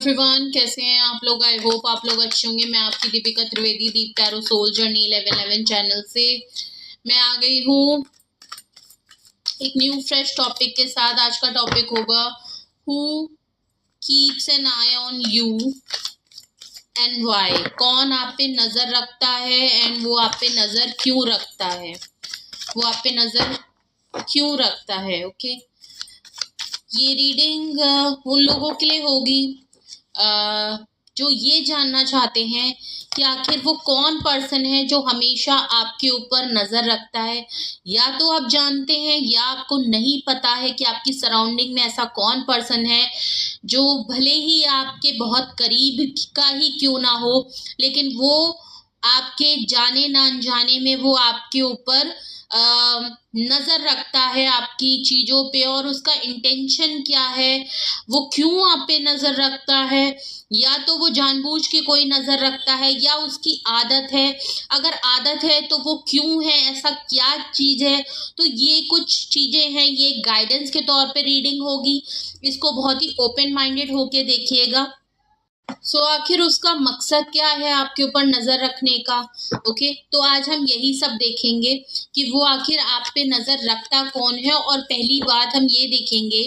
Everyone, कैसे हैं आप लोग। आई होप आप लोग अच्छे होंगे। मैं आपकी दीपिका त्रिवेदी, दीप टैरो सोल जर्नी 1111 चैनल से मैं आ गई हूँ एक न्यू फ्रेश टॉपिक के साथ। आज का टॉपिक होगा who keeps an eye on you and why. कौन आप पे नजर रखता है एंड वो आप पे नजर क्यों रखता है, वो आप पे नजर क्यों रखता है। ओके, ये रीडिंग उन लोगों के लिए होगी जो ये जानना चाहते हैं कि आखिर वो कौन पर्सन है जो हमेशा आपके ऊपर नजर रखता है। या तो आप जानते हैं या आपको नहीं पता है कि आपकी सराउंडिंग में ऐसा कौन पर्सन है जो भले ही आपके बहुत करीब का ही क्यों ना हो, लेकिन वो आपके जाने ना अनजाने में वो आपके ऊपर नजर रखता है आपकी चीजों पे, और उसका इंटेंशन क्या है, वो क्यों आप पे नजर रखता है। या तो वो जानबूझ के कोई नजर रखता है या उसकी आदत है। अगर आदत है तो वो क्यों है, ऐसा क्या चीज है। तो ये कुछ चीजें हैं, ये गाइडेंस के तौर पे रीडिंग होगी। इसको बहुत ही ओपन माइंडेड होके देखिएगा। आखिर उसका मकसद क्या है आपके ऊपर नजर रखने का। ओके, तो आज हम यही सब देखेंगे कि वो आखिर आप पे नजर रखता कौन है। और पहली बात हम ये देखेंगे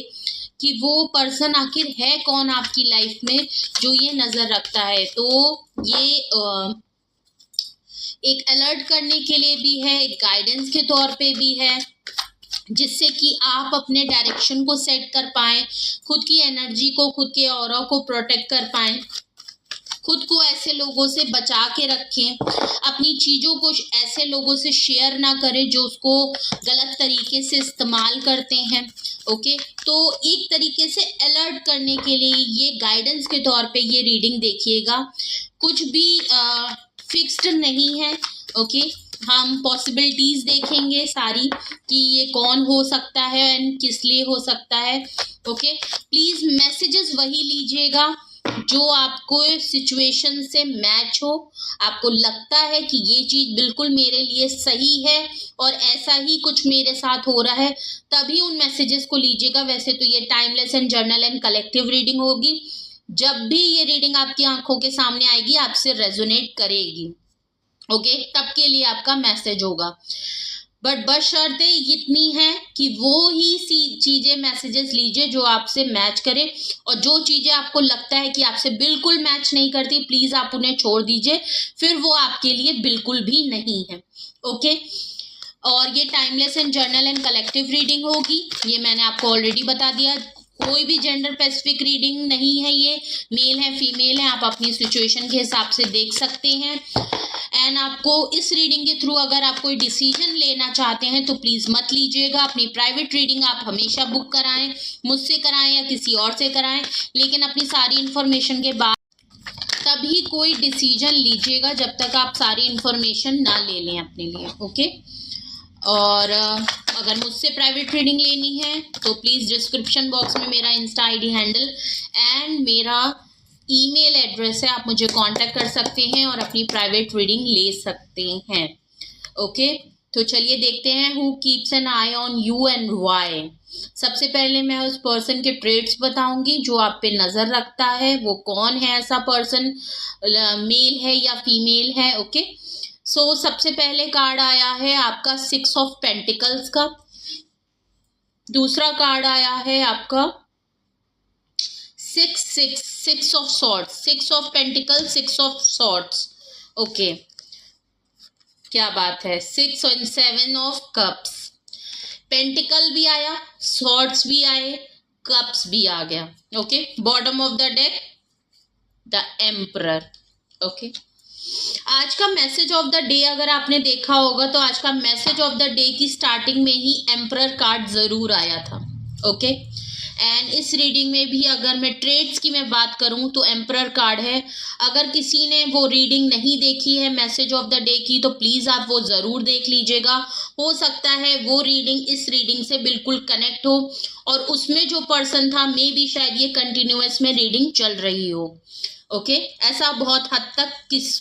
कि वो पर्सन आखिर है कौन आपकी लाइफ में जो ये नजर रखता है। तो ये एक अलर्ट करने के लिए भी है, एक गाइडेंस के तौर पे भी है, जिससे कि आप अपने डायरेक्शन को सेट कर पाएं, खुद की एनर्जी को, खुद के ऑरा को प्रोटेक्ट कर पाएं, खुद को ऐसे लोगों से बचा के रखें, अपनी चीज़ों को ऐसे लोगों से शेयर ना करें जो उसको गलत तरीके से इस्तेमाल करते हैं। ओके, तो एक तरीके से अलर्ट करने के लिए ये गाइडेंस के तौर पे ये रीडिंग देखिएगा। कुछ भी फिक्स्ड नहीं है। ओके, हम पॉसिबिलिटीज देखेंगे सारी कि ये कौन हो सकता है एंड किस लिए हो सकता है। ओके, प्लीज मैसेजेस वही लीजिएगा जो आपको सिचुएशन से मैच हो, आपको लगता है कि ये चीज बिल्कुल मेरे लिए सही है और ऐसा ही कुछ मेरे साथ हो रहा है, तभी उन मैसेजेस को लीजिएगा। वैसे तो ये timeless and journal and collective reading होगी। जब भी ये रीडिंग आपकी आंखों के सामने आएगी, आपसे रेजोनेट करेगी। ओके, तब के लिए आपका मैसेज होगा। बट बशर्ते इतनी है कि वो ही चीजें मैसेजेस लीजिए जो आपसे मैच करे, और जो चीजें आपको लगता है कि आपसे बिल्कुल मैच नहीं करती, प्लीज आप उन्हें छोड़ दीजिए, फिर वो आपके लिए बिल्कुल भी नहीं है। ओके, और ये timeless and journal and collective reading होगी, ये मैंने आपको ऑलरेडी बता दिया। कोई भी जेंडर स्पेसिफिक रीडिंग नहीं है, ये मेल है फीमेल है, आप अपनी सिचुएशन के हिसाब से देख सकते हैं। एंड आपको इस रीडिंग के थ्रू अगर आप कोई डिसीजन लेना चाहते हैं तो प्लीज मत लीजिएगा। अपनी प्राइवेट रीडिंग आप हमेशा बुक कराएं, मुझसे कराएं या किसी और से कराएं, लेकिन अपनी सारी इन्फॉर्मेशन के बाद तभी कोई डिसीजन लीजिएगा, जब तक आप सारी इन्फॉर्मेशन ना ले लें अपने लिए। ओके, और अगर मुझसे प्राइवेट रीडिंग लेनी है तो प्लीज़ डिस्क्रिप्शन बॉक्स में मेरा इंस्टा आईडी हैंडल एंड मेरा ईमेल एड्रेस है, आप मुझे कांटेक्ट कर सकते हैं और अपनी प्राइवेट रीडिंग ले सकते हैं। ओके, तो चलिए देखते हैं who keeps an eye on you and why. सबसे पहले मैं उस पर्सन के ट्रेट्स बताऊंगी जो आप पे नज़र रखता है। वो कौन है ऐसा पर्सन, मेल है या फीमेल है। ओके, सो सबसे पहले कार्ड आया है आपका 6 ऑफ पेंटिकल्स का। दूसरा कार्ड आया है आपका 6 of swords, 6 of pentacles, 6 of swords. Okay, क्या बात है। 6 और 7 ऑफ कप्स, पेंटिकल भी आया, सॉर्ड्स भी आए, कप्स भी आ गया। Okay, bottom of the deck the emperor. Okay, आज का मैसेज ऑफ द डे अगर आपने देखा होगा तो आज का मैसेज ऑफ द डे की स्टार्टिंग में ही एम्परर कार्ड जरूर आया था। ओके, एंड इस रीडिंग में भी अगर मैं ट्रेड्स की मैं बात करूं तो एम्परर कार्ड है। अगर किसी ने वो रीडिंग नहीं देखी है मैसेज ऑफ द डे की तो प्लीज आप वो जरूर देख लीजिएगा। हो सकता है वो रीडिंग इस रीडिंग से बिल्कुल कनेक्ट हो और उसमें जो पर्सन था मे भी शायद ये कंटिन्यूअस में रीडिंग चल रही हो। ओके, ऐसा बहुत हद तक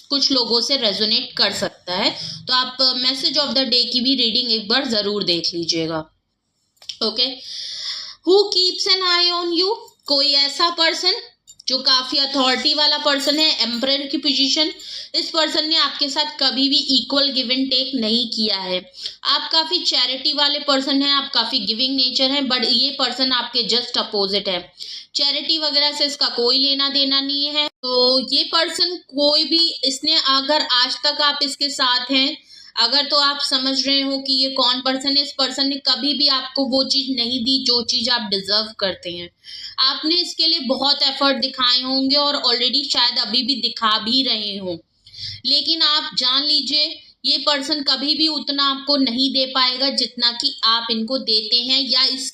कुछ लोगों से रेजोनेट कर सकता है। तो आप मैसेज ऑफ द डे की भी रीडिंग एक बार जरूर देख लीजिएगा। Okay, who keeps an eye on you, कोई ऐसा पर्सन जो काफी अथॉरिटी वाला पर्सन है, एम्परर की पोजीशन, इस पर्सन ने आपके साथ कभी भी इक्वल गिव एंड टेक नहीं किया है। आप काफी चैरिटी वाले पर्सन हैं, आप काफी गिविंग नेचर हैं, बट ये पर्सन आपके जस्ट अपोजिट है। चैरिटी वगैरह से इसका कोई लेना देना नहीं है। तो ये पर्सन कोई भी, इसने अगर आज तक आप इसके साथ हैं, अगर तो आप समझ रहे हो कि ये कौन पर्सन है, इस पर्सन ने कभी भी आपको वो चीज नहीं दी जो चीज आप डिजर्व करते हैं। आपने इसके लिए बहुत एफर्ट दिखाए होंगे और ऑलरेडी शायद अभी भी दिखा भी रहे हो, लेकिन आप जान लीजिए ये पर्सन कभी भी उतना आपको नहीं दे पाएगा जितना कि आप इनको देते हैं। या इस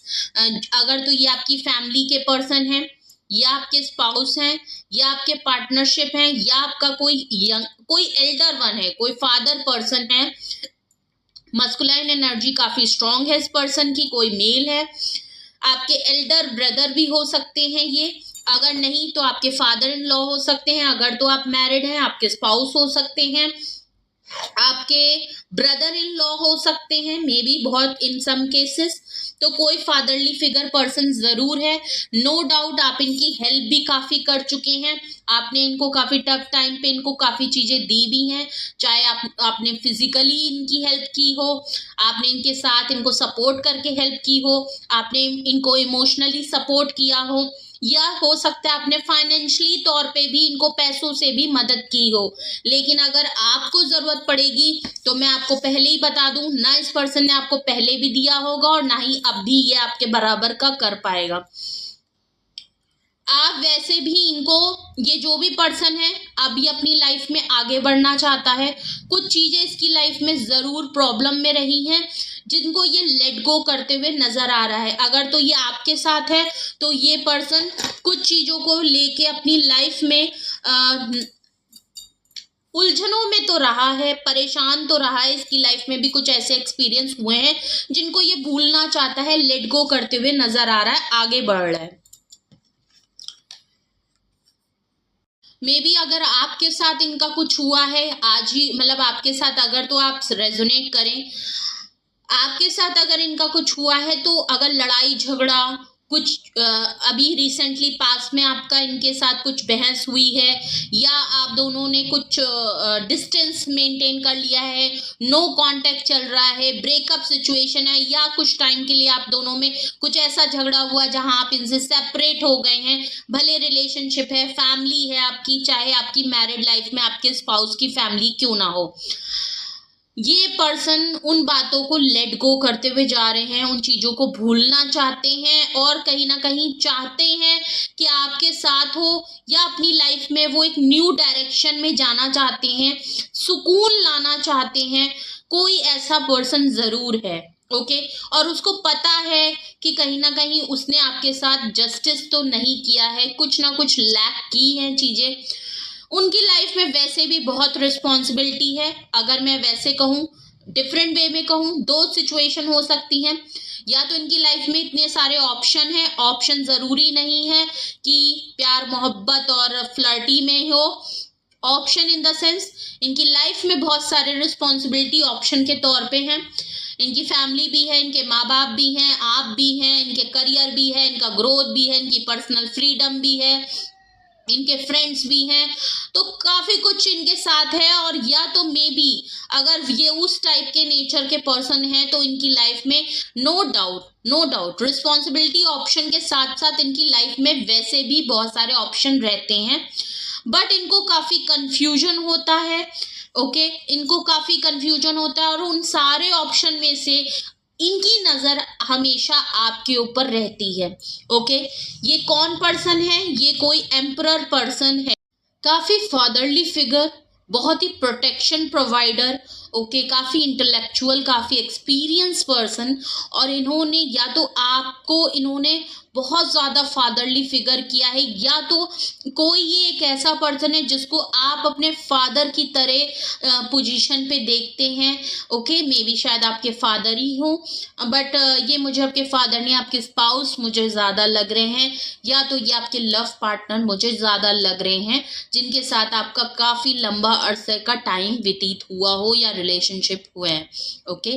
अगर तो ये आपकी फैमिली के पर्सन हैं, या आपके स्पाउस हैं, या आपके पार्टनरशिप हैं, या आपका कोई एल्डर वन है, कोई फादर पर्सन है। मस्कुलाइन एनर्जी काफी स्ट्रांग है इस पर्सन की। कोई मेल है, आपके एल्डर ब्रदर भी हो सकते हैं ये, अगर नहीं तो आपके फादर इन लॉ हो सकते हैं, अगर तो आप मैरिड हैं आपके स्पाउस हो सकते हैं, आपके ब्रदर इन लॉ हो सकते हैं, मे बी बहुत इन सम केसेस। तो कोई फादरली फिगर पर्सन जरूर है। नो डाउट आप इनकी हेल्प भी काफी कर चुके हैं, आपने इनको काफी टफ टाइम पे इनको काफी चीजें दी भी हैं, चाहे आपने फिजिकली इनकी हेल्प की हो, आपने इनके साथ इनको सपोर्ट करके हेल्प की हो, आपने इनको इमोशनली सपोर्ट किया हो, या हो सकता है आपने फाइनेंशियली तौर पे भी इनको पैसों से भी मदद की हो। लेकिन अगर आपको जरूरत पड़ेगी तो मैं आपको पहले ही बता दूं, ना इस पर्सन ने आपको पहले भी दिया होगा और ना ही अब भी ये आपके बराबर का कर पाएगा। आप वैसे भी इनको, ये जो भी पर्सन है अभी अपनी लाइफ में आगे बढ़ना चाहता है, कुछ चीजें इसकी लाइफ में जरूर प्रॉब्लम में रही हैं जिनको ये लेट गो करते हुए नजर आ रहा है। अगर तो ये आपके साथ है तो ये पर्सन कुछ चीजों को लेके अपनी लाइफ में उलझनों में तो रहा है, परेशान तो रहा है। इसकी लाइफ में भी कुछ ऐसे एक्सपीरियंस हुए हैं जिनको ये भूलना चाहता है, लेट गो करते हुए नजर आ रहा है, आगे बढ़ रहा है। मे बी अगर आपके साथ इनका कुछ हुआ है आज ही, मतलब आपके साथ अगर तो आप रेजोनेट करें, आपके साथ अगर इनका कुछ हुआ है तो अगर लड़ाई झगड़ा कुछ अभी रिसेंटली पास में आपका इनके साथ कुछ बहस हुई है, या आप दोनों ने कुछ डिस्टेंस मेंटेन कर लिया है, नो कांटेक्ट चल रहा है, ब्रेकअप सिचुएशन है, या कुछ टाइम के लिए आप दोनों में कुछ ऐसा झगड़ा हुआ जहां आप इनसे सेपरेट हो गए हैं, भले रिलेशनशिप है, फैमिली है आपकी, चाहे आपकी मैरिड लाइफ में आपके स्पाउस की फैमिली क्यों ना हो, ये पर्सन उन बातों को लेट गो करते हुए जा रहे हैं, उन चीजों को भूलना चाहते हैं और कहीं ना कहीं चाहते हैं कि आपके साथ हो, या अपनी लाइफ में वो एक न्यू डायरेक्शन में जाना चाहते हैं, सुकून लाना चाहते हैं। कोई ऐसा पर्सन जरूर है, ओके। और उसको पता है कि कहीं ना कहीं उसने आपके साथ जस्टिस तो नहीं किया है, कुछ ना कुछ लैक की है चीजें। उनकी लाइफ में वैसे भी बहुत रिस्पॉन्सिबिलिटी है। अगर मैं वैसे कहूँ, डिफरेंट वे में कहूँ, दो सिचुएशन हो सकती हैं। या तो इनकी लाइफ में इतने सारे ऑप्शन हैं, ऑप्शन जरूरी नहीं है कि प्यार मोहब्बत और फ्लर्टी में हो, ऑप्शन इन द सेंस इनकी लाइफ में बहुत सारे रिस्पॉन्सिबिलिटी ऑप्शन के तौर पे हैं। इनकी फैमिली भी है, इनके माँ बाप भी हैं, आप भी हैं, इनके करियर भी है, इनका ग्रोथ भी है, इनकी पर्सनल फ्रीडम भी है, इनके फ्रेंड्स भी हैं, तो काफी कुछ इनके साथ है। और या तो मे बी अगर ये उस टाइप के नेचर के पर्सन हैं तो इनकी लाइफ में नो डाउट रिस्पॉन्सिबिलिटी ऑप्शन के साथ साथ इनकी लाइफ में वैसे भी बहुत सारे ऑप्शन रहते हैं, बट इनको काफी कंफ्यूजन होता है, ओके। इनको काफी कंफ्यूजन होता है और उन सारे ऑप्शन में से इनकी नजर हमेशा आपके ऊपर रहती है, ओके। ये कौन पर्सन है? ये कोई एम्परर पर्सन है, काफी फादरली फिगर, बहुत ही प्रोटेक्शन प्रोवाइडर, ओके, काफी इंटेलेक्चुअल, काफी एक्सपीरियंस पर्सन। और इन्होंने या तो आपको इन्होंने बहुत ज्यादा फादरली फिगर किया है, या तो कोई ये एक ऐसा पर्सन है जिसको आप अपने फादर की तरह पोजीशन पे देखते हैं, ओके। मे बी शायद आपके फादर ही हो, बट ये मुझे आपके फादर नहीं, आपके स्पाउस मुझे ज्यादा लग रहे हैं, या तो ये आपके लव पार्टनर मुझे ज्यादा लग रहे हैं, जिनके साथ आपका काफी लंबा अरसे का टाइम व्यतीत हुआ हो या रिलेशनशिप हुए हैं। ओके,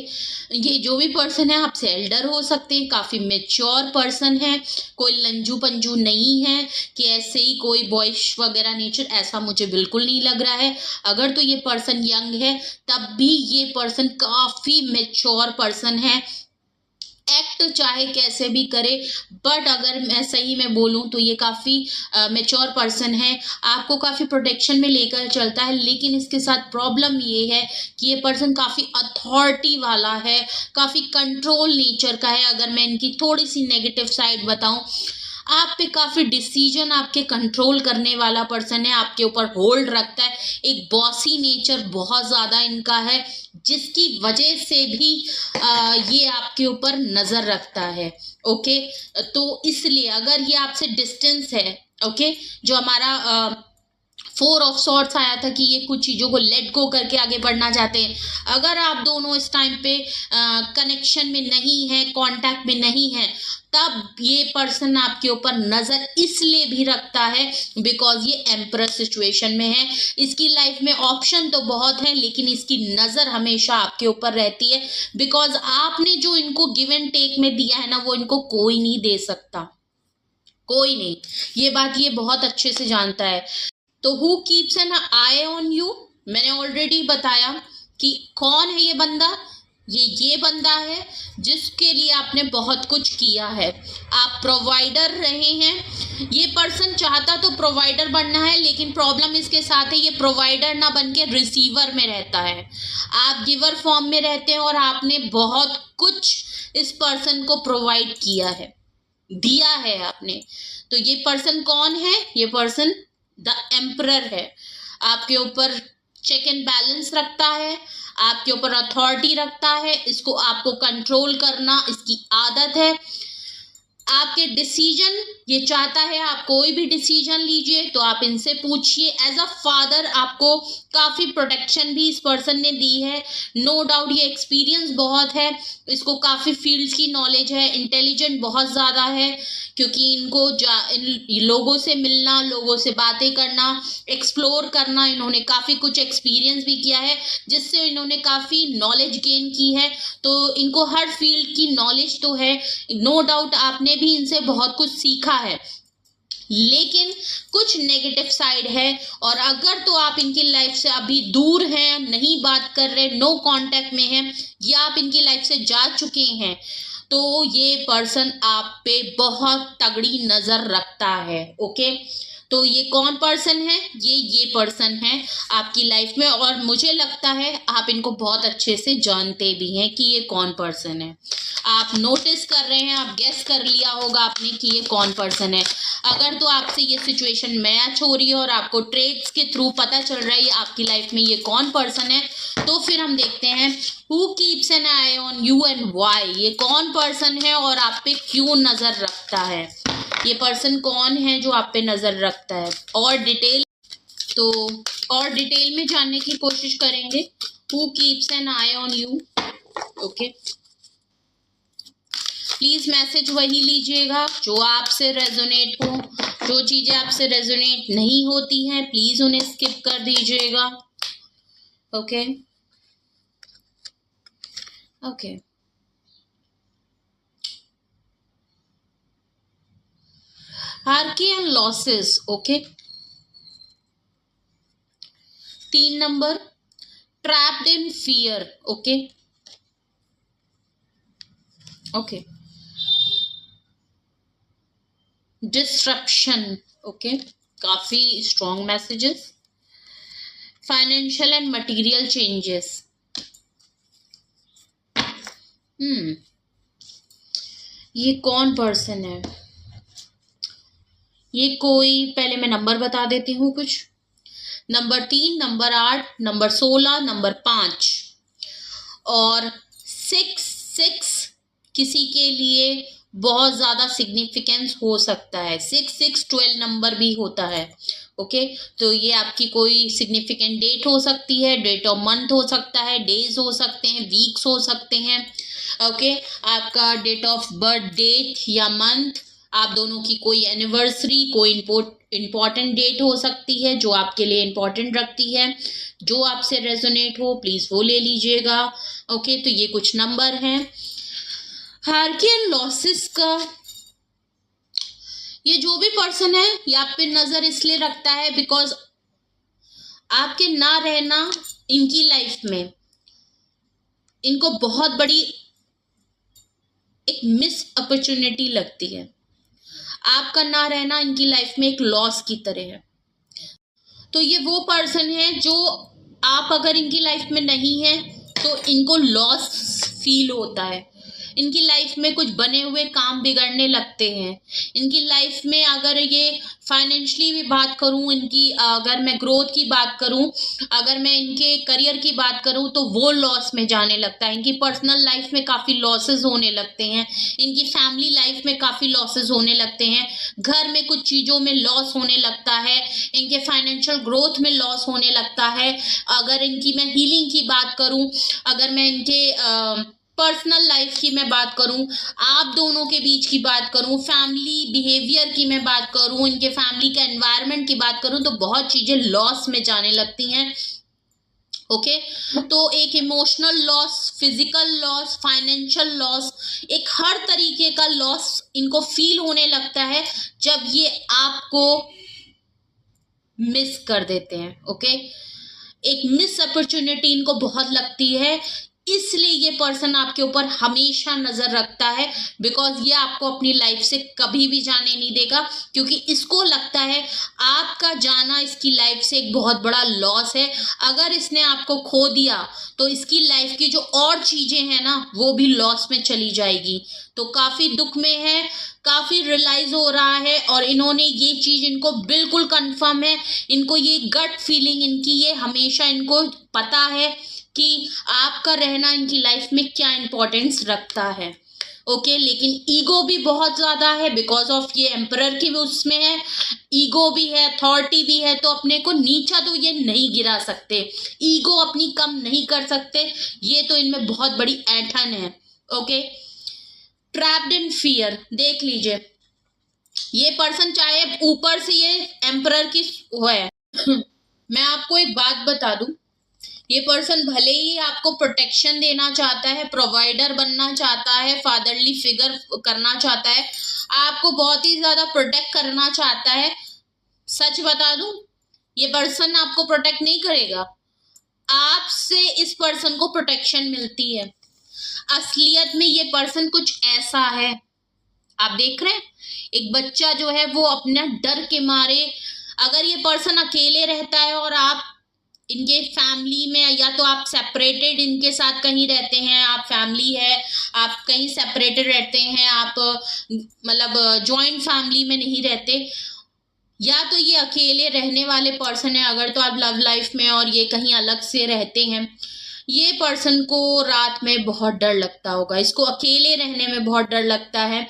ये जो भी पर्सन है आपसे एल्डर हो सकते हैं, काफ़ी मेच्योर पर्सन है, कोई लंजू पंजू नहीं है कि ऐसे ही कोई बॉयश वगैरह नेचर, ऐसा मुझे बिल्कुल नहीं लग रहा है। अगर तो ये पर्सन यंग है तब भी ये पर्सन काफ़ी मेच्योर पर्सन है, एक्ट चाहे कैसे भी करे, बट अगर मैं सही में बोलूं तो ये काफ़ी मेच्योर पर्सन है, आपको काफ़ी प्रोटेक्शन में लेकर चलता है। लेकिन इसके साथ प्रॉब्लम ये है कि ये पर्सन काफ़ी अथॉरिटी वाला है, काफ़ी कंट्रोल नेचर का है। अगर मैं इनकी थोड़ी सी नेगेटिव साइड बताऊं, आप पे काफ़ी डिसीजन आपके कंट्रोल करने वाला पर्सन है, आपके ऊपर होल्ड रखता है, एक बॉसी नेचर बहुत ज़्यादा इनका है, जिसकी वजह से भी ये आपके ऊपर नज़र रखता है। ओके, तो इसलिए अगर ये आपसे डिस्टेंस है, ओके, जो हमारा 4 ऑफ सॉर्ड्स आया था कि ये कुछ चीज़ों को लेट गो करके आगे बढ़ना चाहते हैं, अगर आप दोनों इस टाइम पे कनेक्शन में नहीं है, कांटेक्ट में नहीं है, तब ये पर्सन आपके ऊपर नज़र इसलिए भी रखता है बिकॉज ये एम्प्रेस सिचुएशन में है। इसकी लाइफ में ऑप्शन तो बहुत है, लेकिन इसकी नज़र हमेशा आपके ऊपर रहती है बिकॉज आपने जो इनको गिव एंड टेक में दिया है ना, वो इनको कोई नहीं दे सकता, कोई नहीं। ये बात ये बहुत अच्छे से जानता है। तो who keeps an eye on you, मैंने ऑलरेडी बताया कि कौन है ये बंदा। ये बंदा है जिसके लिए आपने बहुत कुछ किया है, आप प्रोवाइडर रहे हैं। ये पर्सन चाहता तो प्रोवाइडर बनना है, लेकिन प्रॉब्लम इसके साथ है ये प्रोवाइडर ना बन के रिसीवर में रहता है, आप गिवर फॉर्म में रहते हैं और आपने बहुत कुछ इस पर्सन को प्रोवाइड किया है, दिया है आपने। तो ये पर्सन कौन है? ये पर्सन द एम्परर है, आपके ऊपर चेक एंड बैलेंस रखता है, आपके ऊपर अथॉरिटी रखता है, इसको आपको कंट्रोल करना इसकी आदत है। आपके डिसीजन ये चाहता है, आप कोई भी डिसीजन लीजिए तो आप इनसे पूछिए। एज अ फादर आपको काफ़ी प्रोटेक्शन भी इस पर्सन ने दी है, नो डाउट ये एक्सपीरियंस बहुत है, इसको काफ़ी फील्ड्स की नॉलेज है, इंटेलिजेंट बहुत ज़्यादा है, क्योंकि इनको इन लोगों से मिलना, लोगों से बातें करना, एक्सप्लोर करना, इन्होंने काफ़ी कुछ एक्सपीरियंस भी किया है, जिससे इन्होंने काफ़ी नॉलेज गेन की है। तो इनको हर फील्ड की नॉलेज तो है, नो डाउट आपने भी इनसे बहुत कुछ सीखा है, लेकिन कुछ नेगेटिव साइड है। और अगर तो आप इनकी लाइफ से अभी दूर हैं, नहीं बात कर रहे, नो कांटेक्ट में हैं, या आप इनकी लाइफ से जा चुके हैं, तो ये पर्सन आप पे बहुत तगड़ी नजर रखता है। ओके, तो ये कौन पर्सन है? ये पर्सन है आपकी लाइफ में, और मुझे लगता है आप इनको बहुत अच्छे से जानते भी हैं कि ये कौन पर्सन है। आप नोटिस कर रहे हैं, आप गेस कर लिया होगा आपने कि ये कौन पर्सन है। अगर तो आपसे ये सिचुएशन मैच हो रही है और आपको ट्रेड्स के थ्रू पता चल रहा है आपकी लाइफ में ये कौन पर्सन है, तो फिर हम देखते हैं who keeps an eye on you and why. ये कौन पर्सन है और आप पे क्यों नजर रखता है? ये पर्सन कौन है जो आप पे नजर रखता है? और डिटेल में जानने की कोशिश करेंगे। Who keeps an eye on you. Okay, please message वही लीजिएगा जो आपसे रेजोनेट हो। जो चीजें आपसे रेजोनेट नहीं होती हैं प्लीज उन्हें स्किप कर दीजिएगा। ओके ओके, हार्की and losses. Okay, 3 number, trapped in fear. Okay okay, disruption. Okay, काफी strong messages. Financial and material changes. ये कौन पर्सन है? ये कोई, पहले मैं नंबर बता देती हूँ कुछ। नंबर 3, नंबर 8, नंबर 16, नंबर 5 और 6 किसी के लिए बहुत ज़्यादा सिग्निफिकेंस हो सकता है। 6 12 नंबर भी होता है। ओके, तो ये आपकी कोई सिग्निफिकेंट डेट हो सकती है, डेट ऑफ मंथ हो सकता है, डेज हो सकते हैं, वीक्स हो सकते हैं। ओके, आपका डेट ऑफ बर्थ, डेट या मंथ, आप दोनों की कोई एनिवर्सरी, कोई इम्पॉर्टेंट डेट हो सकती है जो आपके लिए इम्पॉर्टेंट रखती है, जो आपसे रेजोनेट हो प्लीज वो ले लीजिएगा। ओके, तो ये कुछ नंबर हैं। हायरार्की एंड लॉसेस का ये जो भी पर्सन है ये आप पे नजर इसलिए रखता है बिकॉज आपके ना रहना इनकी लाइफ में इनको बहुत बड़ी एक मिस अपॉर्चुनिटी लगती है। आपका ना रहना इनकी लाइफ में एक लॉस की तरह है। तो ये वो पर्सन है जो आप अगर इनकी लाइफ में नहीं है तो इनको लॉस फील होता है। इनकी लाइफ में कुछ बने हुए काम बिगड़ने लगते हैं। इनकी लाइफ में अगर ये फाइनेंशियली भी बात करूं, इनकी अगर मैं ग्रोथ की बात करूं, अगर मैं इनके करियर की बात करूं तो वो लॉस में जाने लगता है। इनकी पर्सनल लाइफ में काफ़ी लॉसेस होने लगते हैं, इनकी फैमिली लाइफ में काफ़ी लॉसेस होने लगते हैं, घर में कुछ चीज़ों में लॉस होने लगता है, इनके फाइनेंशियल ग्रोथ में लॉस होने लगता है। अगर इनकी मैं हीलिंग की बात करूं, अगर मैं इनके पर्सनल लाइफ की मैं बात करूं, आप दोनों के बीच की बात करूं, फैमिली बिहेवियर की मैं बात करूं, इनके फैमिली के एनवायरनमेंट की बात करूं तो बहुत चीज़ें लॉस में जाने लगती हैं। ओके, तो एक emotional loss, physical loss, financial loss, एक हर तरीके का लॉस इनको फील होने लगता है जब ये आपको मिस कर देते हैं। ओके, एक मिस अपॉर्चुनिटी इनको बहुत लगती है, इसलिए ये पर्सन आपके ऊपर हमेशा नजर रखता है बिकॉज ये आपको अपनी लाइफ से कभी भी जाने नहीं देगा, क्योंकि इसको लगता है आपका जाना इसकी लाइफ से एक बहुत बड़ा लॉस है। अगर इसने आपको खो दिया तो इसकी लाइफ की जो और चीजें हैं ना वो भी लॉस में चली जाएगी। तो काफी दुख में है, काफी रियलाइज हो रहा है और इन्होंने ये चीज इनको बिल्कुल कंफर्म है, इनको ये गट फीलिंग इनकी ये हमेशा इनको पता है कि आपका रहना इनकी लाइफ में क्या इंपॉर्टेंस रखता है। ओके, लेकिन ईगो भी बहुत ज्यादा है बिकॉज ऑफ ये एम्परर की भी उसमें है, ईगो भी है, अथॉरिटी भी है, तो अपने को नीचा तो ये नहीं गिरा सकते, ईगो अपनी कम नहीं कर सकते, ये तो इनमें बहुत बड़ी ऐंठन है। ओके, ट्रैप्ड इन फियर, देख लीजिए ये पर्सन चाहे ऊपर से ये एम्परर की वो है मैं आपको एक बात बता दूं, ये पर्सन भले ही आपको प्रोटेक्शन देना चाहता है, प्रोवाइडर बनना चाहता है, फादरली फिगर करना चाहता है, आपको बहुत ही ज्यादा प्रोटेक्ट करना चाहता है, सच बता दूं ये पर्सन आपको प्रोटेक्ट नहीं करेगा, आपसे इस पर्सन को प्रोटेक्शन मिलती है। असलियत में ये पर्सन कुछ ऐसा है, आप देख रहे हैं एक बच्चा जो है वो अपना डर के मारे, अगर ये पर्सन अकेले रहता है और आप इनके फैमिली में, या तो आप सेपरेटेड इनके साथ कहीं रहते हैं, आप फैमिली है आप कहीं सेपरेटेड रहते हैं, आप मतलब जॉइंट फैमिली में नहीं रहते, या तो ये अकेले रहने वाले पर्सन है अगर, तो आप लव लाइफ में और ये कहीं अलग से रहते हैं, ये पर्सन को रात में बहुत डर लगता होगा, इसको अकेले रहने में बहुत डर लगता है,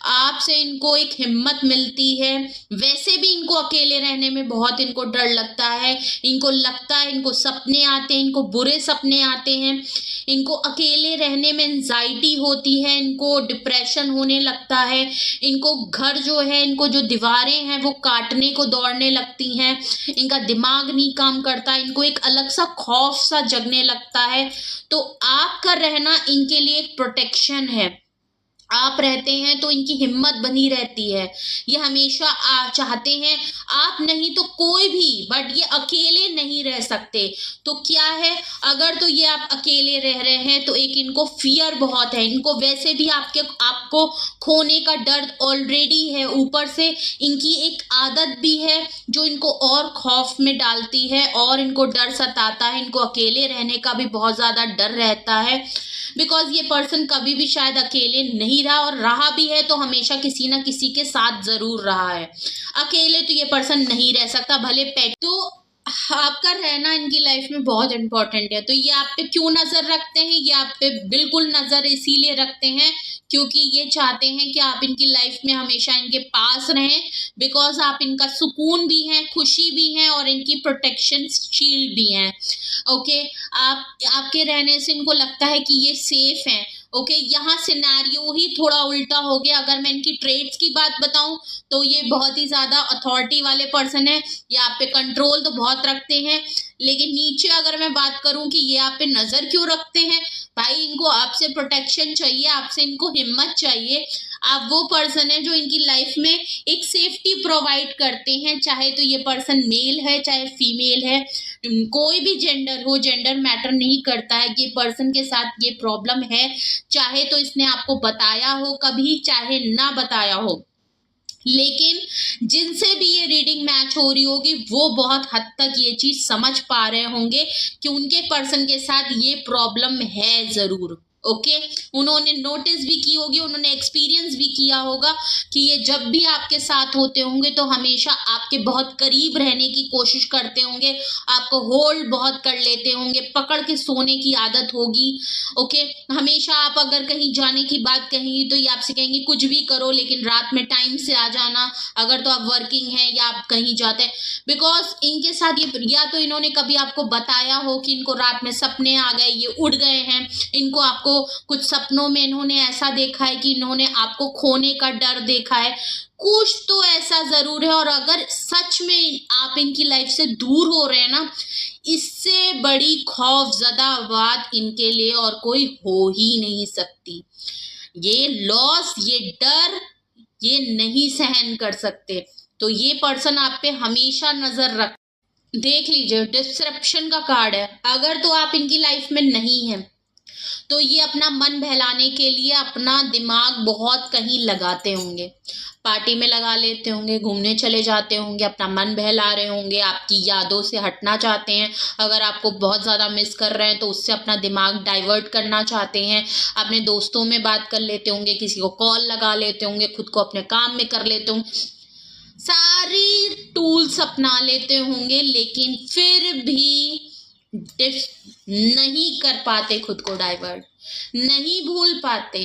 आपसे इनको एक हिम्मत मिलती है, वैसे भी इनको अकेले रहने में बहुत इनको डर लगता है, इनको लगता है इनको सपने आते हैं, इनको बुरे सपने आते हैं, इनको अकेले रहने में एंजाइटी होती है, इनको डिप्रेशन होने लगता है, इनको घर जो है, इनको जो दीवारें हैं वो काटने को दौड़ने लगती हैं, इनका दिमाग नहीं काम करता, इनको एक अलग सा खौफ सा जगने लगता है। तो आपका रहना इनके लिए एक प्रोटेक्शन है, आप रहते हैं तो इनकी हिम्मत बनी रहती है, ये हमेशा चाहते हैं आप नहीं तो कोई भी, बट ये अकेले नहीं रह सकते। तो क्या है, अगर तो ये आप अकेले रह रहे हैं तो एक इनको फियर बहुत है, इनको वैसे भी आपको खोने का डर ऑलरेडी है, ऊपर से इनकी एक आदत भी है जो इनको और खौफ में डालती है और इनको डर सताता है, इनको अकेले रहने का भी बहुत ज़्यादा डर रहता है बिकॉज ये पर्सन कभी भी शायद अकेले नहीं रहा, और रहा भी है तो हमेशा किसी ना किसी के साथ जरूर रहा है, अकेले तो ये पर्सन नहीं रह सकता, भले पेट। तो आपका रहना इनकी लाइफ में बहुत इंपॉर्टेंट है। तो ये आप पे क्यों नजर रखते हैं, ये आप पे बिल्कुल नजर इसीलिए रखते हैं क्योंकि ये चाहते हैं कि आप इनकी लाइफ में हमेशा इनके पास रहें, बिकॉज आप इनका सुकून भी हैं, खुशी भी हैं और इनकी प्रोटेक्शन शील्ड भी हैं। ओके, आपके रहने से इनको लगता है कि ये सेफ हैं, ओके, यहाँ सिनेरियो ही थोड़ा उल्टा हो गया। अगर मैं इनकी ट्रेड्स की बात बताऊं तो ये बहुत ही ज्यादा अथॉरिटी वाले पर्सन है, ये आप पे कंट्रोल तो बहुत रखते हैं, लेकिन नीचे अगर मैं बात करूं कि ये आप पे नजर क्यों रखते हैं, भाई इनको आपसे प्रोटेक्शन चाहिए, आपसे इनको हिम्मत चाहिए। आप वो पर्सन है जो इनकी लाइफ में एक सेफ्टी प्रोवाइड करते हैं, चाहे तो ये पर्सन मेल है चाहे फीमेल है, कोई भी जेंडर हो, जेंडर मैटर नहीं करता है कि पर्सन के साथ ये प्रॉब्लम है, चाहे तो इसने आपको बताया हो कभी चाहे ना बताया हो, लेकिन जिनसे भी ये रीडिंग मैच हो रही होगी वो बहुत हद तक ये चीज समझ पा रहे होंगे कि उनके पर्सन के साथ ये प्रॉब्लम है जरूर। ओके, उन्होंने नोटिस भी की होगी, उन्होंने एक्सपीरियंस भी किया होगा कि ये जब भी आपके साथ होते होंगे तो हमेशा आपके बहुत करीब रहने की कोशिश करते होंगे, आपको होल्ड बहुत कर लेते होंगे, पकड़ के सोने की आदत होगी। ओके, हमेशा आप अगर कहीं जाने की बात कहेंगी तो ये आपसे कहेंगे कुछ भी करो लेकिन रात में टाइम से आ जाना, अगर तो आप वर्किंग हैं या आप कहीं जाते हैं, बिकॉज इनके साथ ये या तो इन्होंने कभी आपको बताया हो कि इनको रात में सपने आ गए, ये उड़ गए हैं, इनको आपको कुछ सपनों में इन्होंने ऐसा देखा है कि इन्होंने आपको खोने का डर देखा है, कुछ तो ऐसा जरूर है। और अगर सच में आप इनकी लाइफ से दूर हो रहे हैं ना, इससे बड़ी खौफजदा बात इनके लिए और कोई हो ही नहीं सकती। ये लॉस, ये डर ये नहीं सहन कर सकते, तो ये पर्सन आप पे हमेशा नजर रख। देख लीजिए, डिस्ट्रप्शन का कार्ड है। अगर तो आप इनकी लाइफ में नहीं है तो ये अपना मन बहलाने के लिए अपना दिमाग बहुत कहीं लगाते होंगे, पार्टी में लगा लेते होंगे, घूमने चले जाते होंगे, अपना मन बहला रहे होंगे, आपकी यादों से हटना चाहते हैं, अगर आपको बहुत ज़्यादा मिस कर रहे हैं तो उससे अपना दिमाग डाइवर्ट करना चाहते हैं, अपने दोस्तों में बात कर लेते होंगे, किसी को कॉल लगा लेते होंगे, खुद को अपने काम में कर लेते होंगे, सारी टूल्स अपना लेते होंगे, लेकिन फिर भी नहीं कर पाते, खुद को डाइवर्ट नहीं भूल पाते।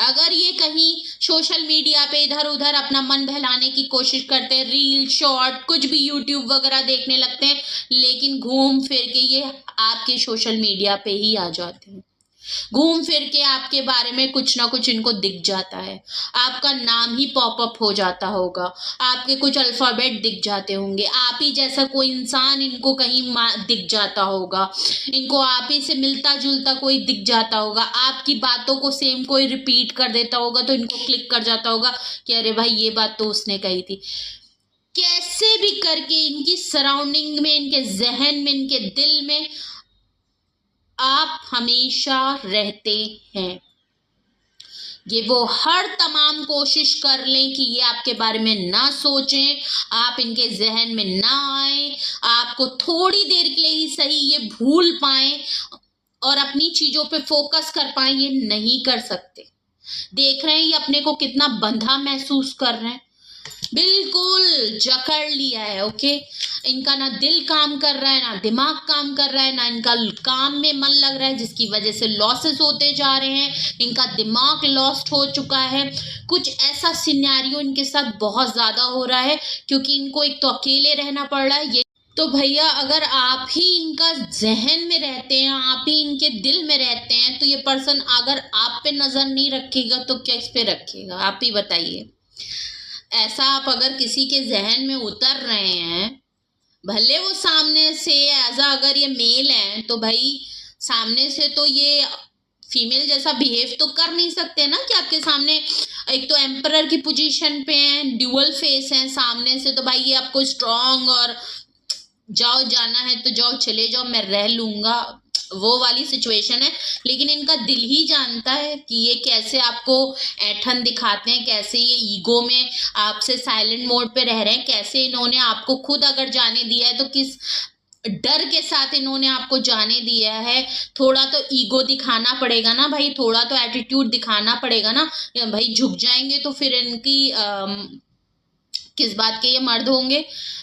अगर ये कहीं सोशल मीडिया पे इधर उधर अपना मन बहलाने की कोशिश करते हैं, रील शॉर्ट कुछ भी यूट्यूब वगैरह देखने लगते हैं, लेकिन घूम फिर के ये आपके सोशल मीडिया पे ही आ जाते हैं, घूम फिर के आपके बारे में कुछ ना कुछ इनको दिख जाता है, आपका नाम ही पॉपअप हो जाता होगा, आपके कुछ अल्फाबेट दिख जाते होंगे, आप ही जैसा कोई इंसान इनको कहीं दिख जाता होगा, इनको आप ही से मिलता जुलता कोई दिख जाता होगा, आपकी बातों को सेम कोई रिपीट कर देता होगा तो इनको क्लिक कर जाता होगा कि अरे भाई ये बात तो उसने कही थी। कैसे भी करके इनकी सराउंडिंग में, इनके जहन में, इनके दिल में आप हमेशा रहते हैं। ये वो हर तमाम कोशिश कर लें कि ये आपके बारे में ना सोचें, आप इनके जहन में ना आए, आपको थोड़ी देर के लिए ही सही ये भूल पाएं और अपनी चीजों पे फोकस कर पाएं, ये नहीं कर सकते। देख रहे हैं ये अपने को कितना बंधा महसूस कर रहे हैं, बिल्कुल जकड़ लिया है। ओके, इनका ना दिल काम कर रहा है, ना दिमाग काम कर रहा है, ना इनका काम में मन लग रहा है, जिसकी वजह से लॉसेस होते जा रहे हैं, इनका दिमाग लॉस्ट हो चुका है। कुछ ऐसा सिनेरियो इनके साथ बहुत ज्यादा हो रहा है क्योंकि इनको एक तो अकेले रहना पड़ रहा है। ये तो भैया अगर आप ही इनका जहन में रहते हैं, आप ही इनके दिल में रहते हैं, तो ये पर्सन अगर आप पे नजर नहीं रखेगा तो क्या इस पे रखेगा, आप ही बताइए। ऐसा आप अगर किसी के जहन में उतर रहे हैं, भले वो सामने से अगर ये मेल है तो भाई सामने से तो ये फीमेल जैसा बिहेव तो कर नहीं सकते ना कि आपके सामने, एक तो एम्परर की पोजीशन पे हैं, ड्यूअल फेस हैं सामने से, तो भाई ये आपको स्ट्रांग और जाओ जाना है तो जाओ, चले जाओ, मैं रह लूंगा, वो वाली सिचुएशन है। लेकिन इनका दिल ही जानता है कि ये कैसे आपको ऐठन दिखाते हैं, कैसे ये ईगो में आपसे साइलेंट मोड पे रह रहे हैं, कैसे इन्होंने आपको खुद अगर जाने दिया है तो किस डर के साथ इन्होंने आपको जाने दिया है। थोड़ा तो ईगो दिखाना पड़ेगा ना भाई, थोड़ा तो एटीट्यूड दिखाना पड़ेगा ना भाई, झुक जाएंगे तो फिर इनकी किस बात के ये मर्द होंगे,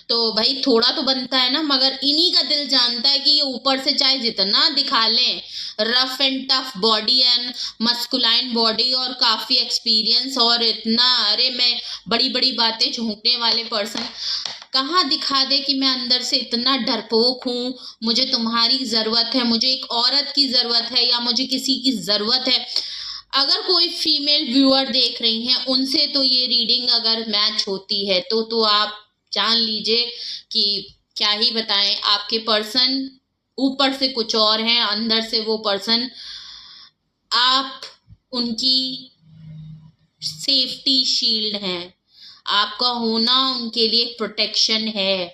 तो भाई थोड़ा तो बनता है ना। मगर इन्हीं का दिल जानता है कि ये ऊपर से चाहे जितना दिखा लें, rough and tough body and masculine body और काफी एक्सपीरियंस और इतना, अरे मैं बड़ी बड़ी बातें झोंकने वाले पर्सन, कहाँ दिखा दे कि मैं अंदर से इतना डरपोक हूँ, मुझे तुम्हारी जरूरत है, मुझे एक औरत की जरूरत है या मुझे किसी की जरूरत है। अगर कोई फीमेल व्यूअर देख रही हैं, उनसे तो ये रीडिंग अगर मैच होती है तो आप जान लीजिए कि क्या ही बताएं, आपके पर्सन ऊपर से कुछ और हैं, अंदर से वो पर्सन आप उनकी सेफ्टी शील्ड हैं। आपका होना उनके लिए एक प्रोटेक्शन है।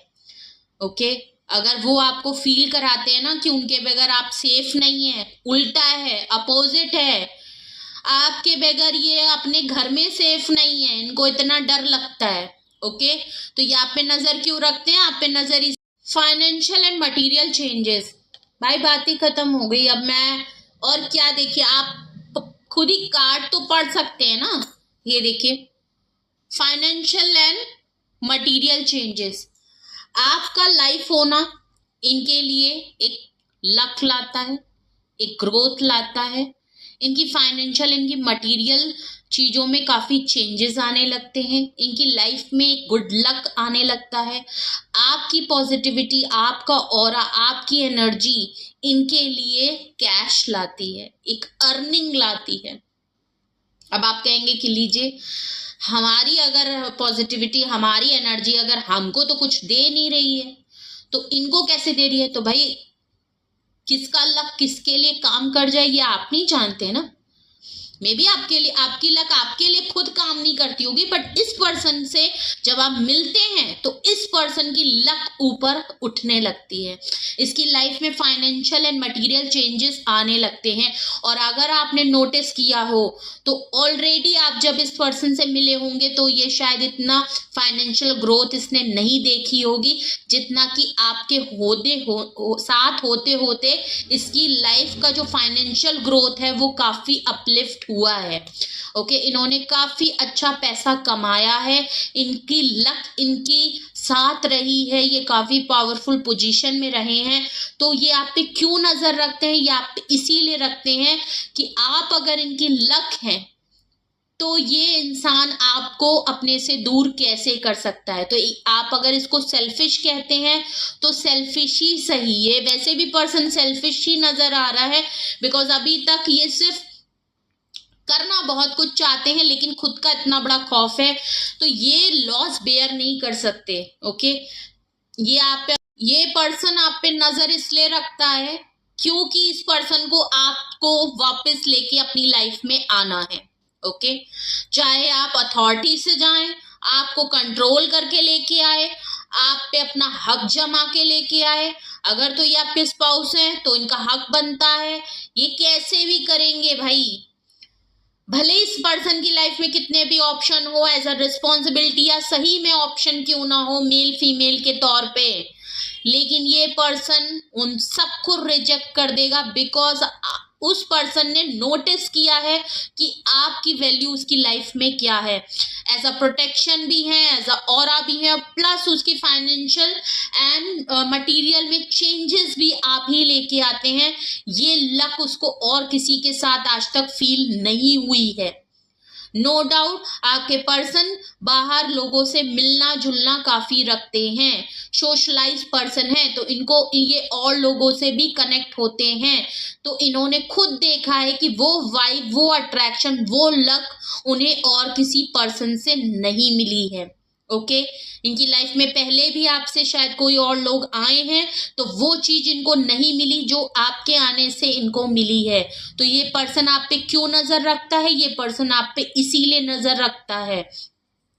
ओके, अगर वो आपको फील कराते हैं ना कि उनके बगैर आप सेफ नहीं है, उल्टा है, अपोजिट है, आपके बगैर ये अपने घर में सेफ नहीं है, इनको इतना डर लगता है। ओके, तो ये आप पे नजर क्यों रखते हैं? आप पे नजर इस फाइनेंशियल एंड मटेरियल चेंजेस। भाई बात ही खत्म हो गई। अब मैं और क्या, देखिए आप खुद ही कार्ड तो पढ़ सकते हैं ना। ये देखिए, फाइनेंशियल एंड मटेरियल चेंजेस, आपका लाइफ होना इनके लिए एक लक लाता है, एक ग्रोथ लाता है। इनकी फाइनेंशियल, इनकी मटेरियल चीज़ों में काफ़ी चेंजेस आने लगते हैं। इनकी लाइफ में एक गुड लक आने लगता है। आपकी पॉजिटिविटी, आपका ऑरा, आपकी एनर्जी इनके लिए कैश लाती है, एक अर्निंग लाती है। अब आप कहेंगे कि लीजिए, हमारी अगर पॉजिटिविटी, हमारी एनर्जी अगर हमको तो कुछ दे नहीं रही है तो इनको कैसे दे रही है? तो भाई किसका लक किसके लिए काम कर जाए ये आप नहीं जानते ना। मे बी आपके लिए, आपकी लक आपके लिए खुद काम नहीं करती होगी, बट इस पर्सन से जब आप मिलते हैं तो इस पर्सन की लक ऊपर उठने लगती है। इसकी लाइफ में फाइनेंशियल एंड मटेरियल चेंजेस आने लगते हैं। और अगर आपने नोटिस किया हो तो ऑलरेडी आप जब इस पर्सन से मिले होंगे तो ये शायद इतना फाइनेंशियल ग्रोथ इसने नहीं देखी होगी जितना कि आपके साथ होते होते इसकी लाइफ का जो फाइनेंशियल ग्रोथ है वो काफ़ी अपलिफ्ट हुआ है। ओके, इन्होंने काफी अच्छा पैसा कमाया है, इनकी लक इनकी साथ रही है, ये काफी पावरफुल पोजीशन में रहे हैं। तो ये आप पे क्यों नजर रखते हैं? ये आप पे इसीलिए रखते हैं कि आप अगर इनकी लक हैं तो ये इंसान आपको अपने से दूर कैसे कर सकता है। तो आप अगर इसको सेल्फिश कहते हैं तो सेल्फिश ही सही है। वैसे भी पर्सन सेल्फिश ही नजर आ रहा है, बिकॉज अभी तक ये सिर्फ करना बहुत कुछ चाहते हैं लेकिन खुद का इतना बड़ा खौफ है तो ये लॉस बेयर नहीं कर सकते। ओके, ये पर्सन आप पे नजर इसलिए रखता है क्योंकि इस पर्सन को आपको वापस लेके अपनी लाइफ में आना है। ओके, चाहे आप अथॉरिटी से जाएं, आपको कंट्रोल करके लेके आए, आप पे अपना हक जमा के लेके आए। अगर तो ये आपके स्पाउस हैं तो इनका हक बनता है, ये कैसे भी करेंगे भाई। भले इस पर्सन की लाइफ में कितने भी ऑप्शन हो एज अ रिस्पॉन्सिबिलिटी, या सही में ऑप्शन क्यों ना हो मेल फीमेल के तौर पे, लेकिन ये पर्सन उन सबको रिजेक्ट कर देगा बिकॉज उस पर्सन ने नोटिस किया है कि आपकी वैल्यू उसकी लाइफ में क्या है। एज अ प्रोटेक्शन भी है, एज अ ऑरा भी है, प्लस उसकी फाइनेंशियल एंड मटेरियल में चेंजेस भी आप ही लेके आते हैं। ये लक उसको और किसी के साथ आज तक फील नहीं हुई है। नो डाउट आपके पर्सन बाहर लोगों से मिलना जुलना काफी रखते हैं, सोशलाइज पर्सन है, तो इनको ये और लोगों से भी कनेक्ट होते हैं। तो इन्होंने खुद देखा है कि वो वाइब, वो अट्रैक्शन, वो लक उन्हें और किसी पर्सन से नहीं मिली है। ओके, इनकी लाइफ में पहले भी आपसे शायद कोई और लोग आए हैं तो वो चीज इनको नहीं मिली जो आपके आने से इनको मिली है। तो ये पर्सन आप पे क्यों नजर रखता है? ये पर्सन आप पे इसीलिए नजर रखता है।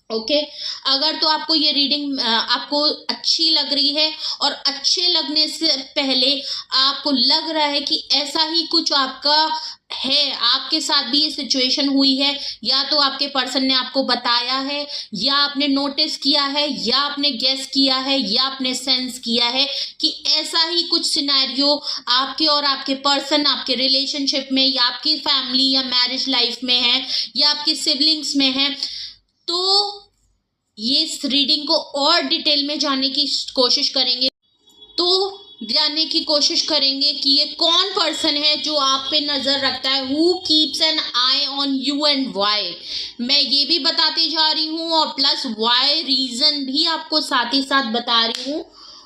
ओके, अगर तो आपको ये रीडिंग आपको अच्छी लग रही है और अच्छे लगने से पहले आपको लग रहा है कि ऐसा ही कुछ आपका है, आपके साथ भी ये सिचुएशन हुई है, या तो आपके पर्सन ने आपको बताया है, या आपने नोटिस किया है, या आपने गेस किया है, या आपने सेंस किया है कि ऐसा ही कुछ सिनेरियो आपके और आपके पर्सन, आपके रिलेशनशिप में, या आपकी फैमिली या मैरिज लाइफ में है, या आपके सिबलिंग्स में है, तो ये इस रीडिंग को और डिटेल में जानने की कोशिश करेंगे कि ये कौन पर्सन है जो आप पे नजर रखता है, who keeps an eye on you and why. मैं ये भी बताती जा रही हूँ और प्लस वाई रीजन भी आपको साथ ही साथ बता रही हूँ।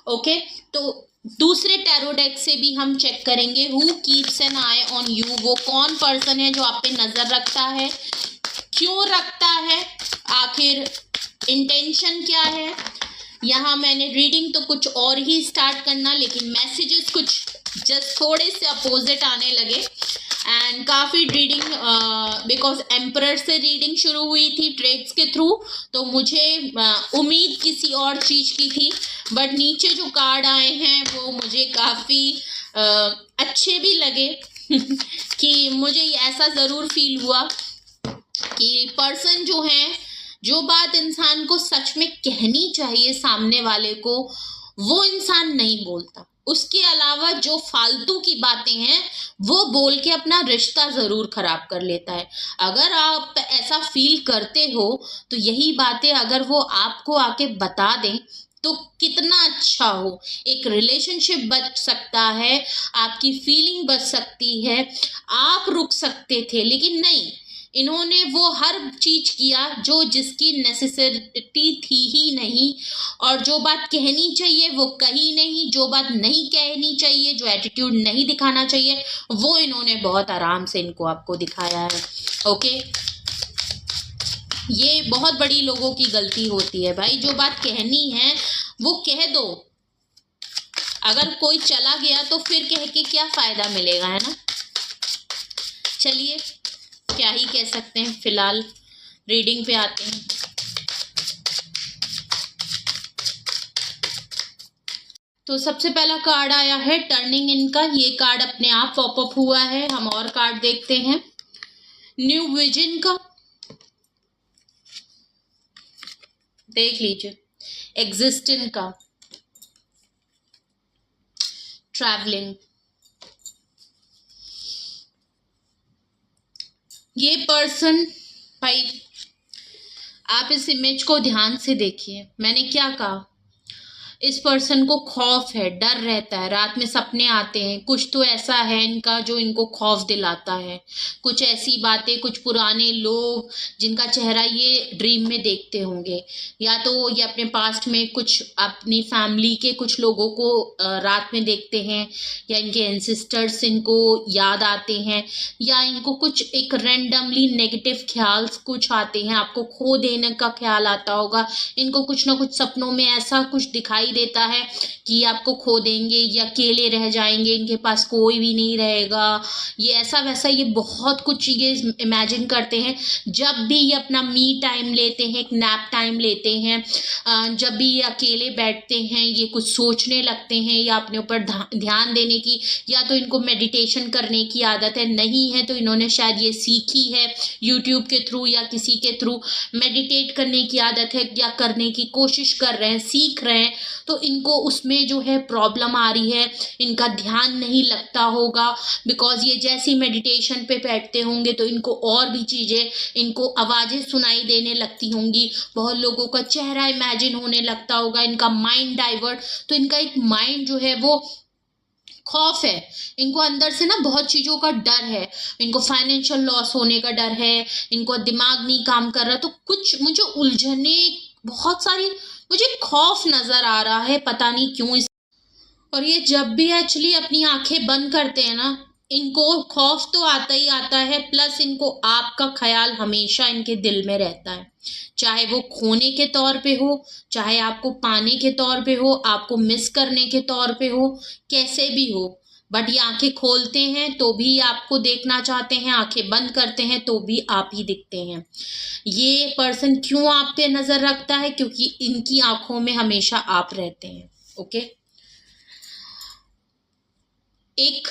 ओके, तो दूसरे टैरो डेक से भी हम चेक करेंगे who keeps an eye on you, वो कौन पर्सन है जो आप पे नजर रखता है, क्यों रखता है, आखिर इंटेंशन क्या है। यहाँ मैंने रीडिंग तो कुछ और ही स्टार्ट करना, लेकिन मैसेजेस कुछ जस्ट थोड़े से अपोजिट आने लगे। एंड काफ़ी रीडिंग बिकॉज एम्परर से रीडिंग शुरू हुई थी ट्रेड्स के थ्रू, तो मुझे उम्मीद किसी और चीज़ की थी, बट नीचे जो कार्ड आए हैं वो मुझे काफ़ी अच्छे भी लगे कि मुझे ऐसा ज़रूर फील हुआ कि पर्सन जो है, जो बात इंसान को सच में कहनी चाहिए सामने वाले को, वो इंसान नहीं बोलता। उसके अलावा जो फालतू की बातें हैं वो बोल के अपना रिश्ता ज़रूर खराब कर लेता है। अगर आप ऐसा फील करते हो तो यही बातें अगर वो आपको आके बता दें तो कितना अच्छा हो। एक रिलेशनशिप बच सकता है, आपकी फीलिंग बच सकती है, आप रुक सकते थे, लेकिन नहीं, इन्होंने वो हर चीज किया जो जिसकी नेसेसिटी थी ही नहीं, और जो बात कहनी चाहिए वो कही नहीं, जो बात नहीं कहनी चाहिए, जो एटीट्यूड नहीं दिखाना चाहिए, वो इन्होंने बहुत आराम से इनको आपको दिखाया है। ओके, ये बहुत बड़ी लोगों की गलती होती है भाई, जो बात कहनी है वो कह दो। अगर कोई चला गया तो फिर कह के क्या फायदा मिलेगा, है ना। चलिए, क्या ही कह सकते हैं, फिलहाल रीडिंग पे आते हैं। तो सबसे पहला कार्ड आया है टर्निंग इन का। ये कार्ड अपने आप पॉपअप हुआ है। हम और कार्ड देखते हैं न्यू विजन का, देख लीजिए। एग्जिस्टेंस का, ट्रैवलिंग। ये पर्सन, भाई आप इस इमेज को ध्यान से देखिए। मैंने क्या कहा, इस पर्सन को खौफ है, डर रहता है, रात में सपने आते हैं, कुछ तो ऐसा है इनका जो इनको खौफ दिलाता है। कुछ ऐसी बातें, कुछ पुराने लोग जिनका चेहरा ये ड्रीम में देखते होंगे, या तो ये अपने पास्ट में कुछ अपनी फैमिली के कुछ लोगों को रात में देखते हैं, या इनके एंसेस्टर्स इनको याद आते हैं, या इनको कुछ एक रैंडमली नेगेटिव ख्याल कुछ आते हैं, आपको खो देने का ख्याल आता होगा। इनको कुछ ना कुछ सपनों में ऐसा कुछ दिखाई देता है कि आपको खो देंगे या अकेले रह जाएंगे, इनके पास कोई भी नहीं रहेगा, ये ऐसा वैसा, ये बहुत कुछ ये इमेजिन करते हैं। जब भी ये अपना मी टाइम लेते हैं, एक नैप टाइम लेते हैं, जब भी ये अकेले बैठते हैं, ये कुछ सोचने लगते हैं या अपने ऊपर ध्यान देने की, या तो इनको मेडिटेशन करने की आदत है, नहीं है तो इन्होंने शायद ये सीखी है यूट्यूब के थ्रू या किसी के थ्रू, मेडिटेट करने की आदत है या करने की कोशिश कर रहे हैं, सीख रहे हैं, तो इनको उसमें जो है प्रॉब्लम आ रही है, इनका ध्यान नहीं लगता होगा। बिकॉज ये जैसे मेडिटेशन पे बैठते होंगे तो इनको और भी चीज़ें, इनको आवाज़ें सुनाई देने लगती होंगी, बहुत लोगों का चेहरा इमेजिन होने लगता होगा, इनका माइंड डाइवर्ट, तो इनका एक माइंड जो है वो खौफ है, इनको अंदर से ना बहुत चीज़ों का डर है, इनको फाइनेंशियल लॉस होने का डर है, इनको दिमाग नहीं काम कर रहा, तो कुछ मुझे उलझने, बहुत सारी मुझे खौफ नज़र आ रहा है, पता नहीं क्यों इस। और ये जब भी एक्चुअली अपनी आंखें बंद करते हैं ना, इनको खौफ तो आता ही आता है, प्लस इनको आपका ख्याल हमेशा इनके दिल में रहता है, चाहे वो खोने के तौर पे हो, चाहे आपको पाने के तौर पे हो, आपको मिस करने के तौर पे हो, कैसे भी हो, बट ये आंखें खोलते हैं तो भी आपको देखना चाहते हैं, आंखें बंद करते हैं तो भी आप ही दिखते हैं। ये पर्सन क्यों आप पे नजर रखता है, क्योंकि इनकी आंखों में हमेशा आप रहते हैं। ओके, एक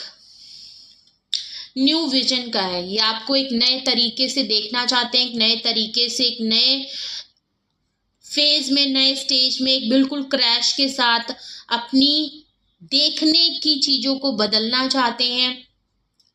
न्यू विजन का है, ये आपको एक नए तरीके से देखना चाहते हैं, एक नए तरीके से, एक नए फेज में, नए स्टेज में, एक बिल्कुल क्रैश के साथ अपनी देखने की चीज़ों को बदलना चाहते हैं।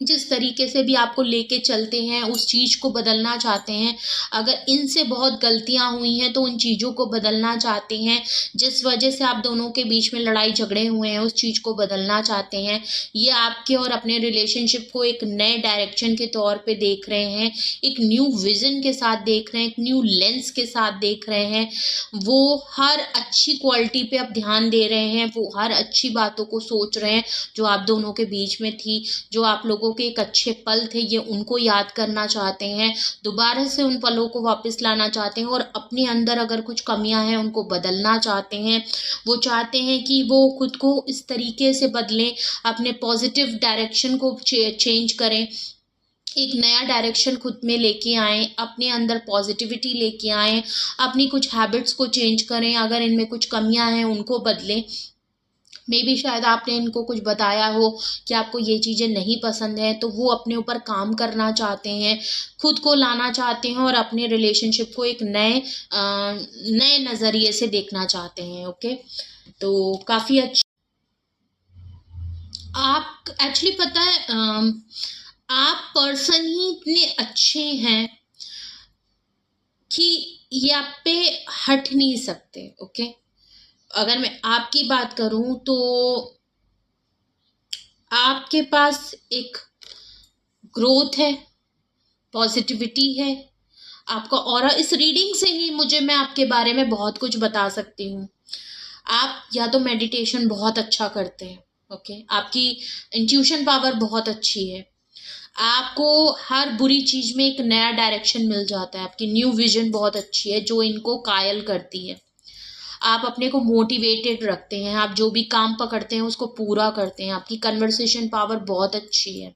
जिस तरीके से भी आपको लेके चलते हैं उस चीज़ को बदलना चाहते हैं। अगर इनसे बहुत गलतियाँ हुई हैं तो उन चीज़ों को बदलना चाहते हैं। जिस वजह से आप दोनों के बीच में लड़ाई झगड़े हुए हैं उस चीज़ को बदलना चाहते हैं। ये आपके और अपने रिलेशनशिप को एक नए डायरेक्शन के तौर पे देख रहे हैं, एक न्यू विज़न के साथ देख रहे हैं, एक न्यू लेंस के साथ देख रहे हैं। वो हर अच्छी क्वालिटी पे अब ध्यान दे रहे हैं, वो हर अच्छी बातों को सोच रहे हैं जो आप दोनों के बीच में थी, जो आप लोगों के एक अच्छे पल थे, ये उनको याद करना चाहते हैं। दोबारा से उन पलों को वापस लाना चाहते हैं और अपने अंदर अगर कुछ कमियां हैं उनको बदलना चाहते हैं। वो चाहते हैं कि वो खुद को इस तरीके से बदलें, अपने पॉजिटिव डायरेक्शन को चेंज करें, एक नया डायरेक्शन खुद में लेके आएँ, अपने अंदर पॉजिटिविटी लेके आएँ, अपनी कुछ हैबिट्स को चेंज करें, अगर इनमें कुछ कमियां हैं उनको बदलें। मे बी शायद आपने इनको कुछ बताया हो कि आपको ये चीज़ें नहीं पसंद हैं, तो वो अपने ऊपर काम करना चाहते हैं, खुद को लाना चाहते हैं और अपने रिलेशनशिप को एक नए नज़रिए से देखना चाहते हैं। ओके, तो काफ़ी अच्छा। आप एक्चुअली पता है आप पर्सन ही इतने अच्छे हैं कि ये आप पे हट नहीं सकते। ओके, अगर मैं आपकी बात करूं तो आपके पास एक ग्रोथ है, पॉजिटिविटी है, आपका ऑरा, इस रीडिंग से ही मैं आपके बारे में बहुत कुछ बता सकती हूँ। आप या तो मेडिटेशन बहुत अच्छा करते हैं, ओके, आपकी इंट्यूशन पावर बहुत अच्छी है, आपको हर बुरी चीज़ में एक नया डायरेक्शन मिल जाता है, आपकी न्यू विजन बहुत अच्छी है जो इनको कायल करती है। आप अपने को मोटिवेटेड रखते हैं, आप जो भी काम पकड़ते हैं उसको पूरा करते हैं, आपकी कन्वर्सेशन पावर बहुत अच्छी है,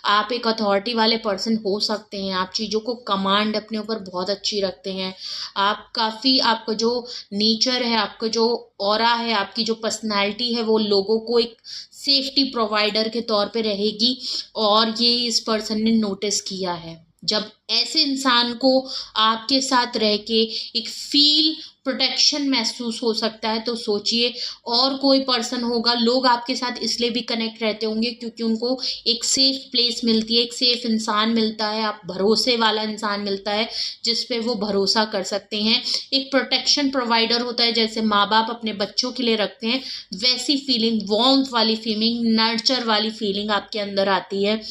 आप एक अथॉरिटी वाले पर्सन हो सकते हैं, आप चीज़ों को कमांड अपने ऊपर बहुत अच्छी रखते हैं, आप काफ़ी, आपका जो नेचर है, आपका जो ऑरा है, आपकी जो पर्सनैलिटी है वो लोगों को एक सेफ्टी प्रोवाइडर के तौर पे रहेगी। और ये इस पर्सन ने नोटिस किया है। जब ऐसे इंसान को आपके साथ रह के एक फील प्रोटेक्शन महसूस हो सकता है तो सोचिए और कोई पर्सन होगा। लोग आपके साथ इसलिए भी कनेक्ट रहते होंगे क्योंकि उनको एक सेफ प्लेस मिलती है, एक सेफ इंसान मिलता है, आप भरोसे वाला इंसान मिलता है जिस पे वो भरोसा कर सकते हैं। एक प्रोटेक्शन प्रोवाइडर होता है, जैसे माँ बाप अपने बच्चों के लिए रखते हैं, वैसी फीलिंग, वार्मथ वाली फीलिंग, नर्चर वाली फीलिंग आपके अंदर आती है।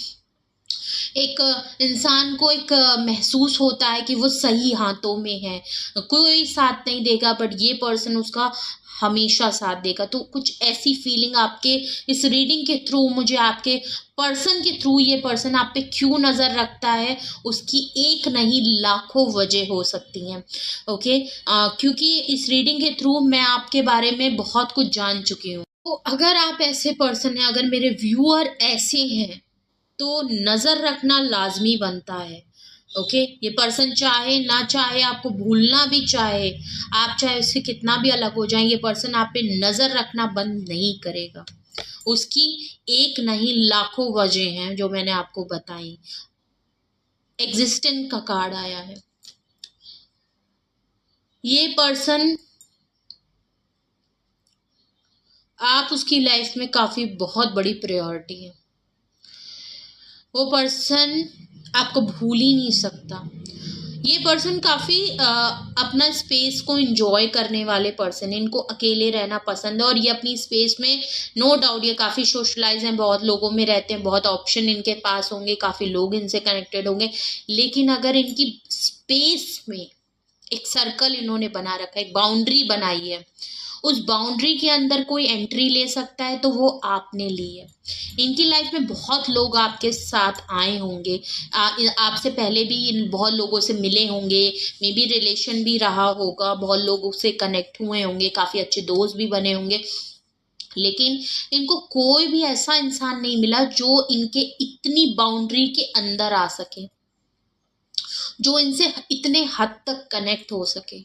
एक इंसान को एक महसूस होता है कि वो सही हाथों में है, कोई साथ नहीं देगा बट ये पर्सन उसका हमेशा साथ देगा। तो कुछ ऐसी फीलिंग आपके इस रीडिंग के थ्रू, मुझे आपके पर्सन के थ्रू ये पर्सन आप पे क्यों नज़र रखता है उसकी एक नहीं लाखों वजह हो सकती हैं। ओके, क्योंकि इस रीडिंग के थ्रू मैं आपके बारे में बहुत कुछ जान चुकी हूँ। तो अगर आप ऐसे पर्सन हैं, अगर मेरे व्यूअर ऐसे हैं तो नज़र रखना लाजमी बनता है। ओके, ये पर्सन चाहे ना चाहे, आपको भूलना भी चाहे, आप चाहे उससे कितना भी अलग हो जाए, ये पर्सन आप पे नज़र रखना बंद नहीं करेगा। उसकी एक नहीं लाखों वजह हैं जो मैंने आपको बताई। एग्जिस्टेंट का कार्ड आया है। ये पर्सन आप उसकी लाइफ में काफ़ी बहुत बड़ी प्रायोरिटी है। वो पर्सन आपको भूल ही नहीं सकता। ये पर्सन काफ़ी अपना स्पेस को एंजॉय करने वाले पर्सन है, इनको अकेले रहना पसंद है और ये अपनी स्पेस में नो डाउट ये काफ़ी सोशलाइज हैं, बहुत लोगों में रहते हैं, बहुत ऑप्शन इनके पास होंगे, काफ़ी लोग इनसे कनेक्टेड होंगे। लेकिन अगर इनकी स्पेस में एक सर्कल इन्होंने बना रखा है, एक बाउंड्री बनाई है, उस बाउंड्री के अंदर कोई एंट्री ले सकता है तो वो आपने ली है। इनकी लाइफ में बहुत लोग आपके साथ आए होंगे, आपसे पहले भी इन बहुत लोगों से मिले होंगे, मे बी रिलेशन भी रहा होगा, बहुत लोगों से कनेक्ट हुए होंगे, काफ़ी अच्छे दोस्त भी बने होंगे। लेकिन इनको कोई भी ऐसा इंसान नहीं मिला जो इनके इतनी बाउंड्री के अंदर आ सके, जो इनसे इतने हद तक कनेक्ट हो सके,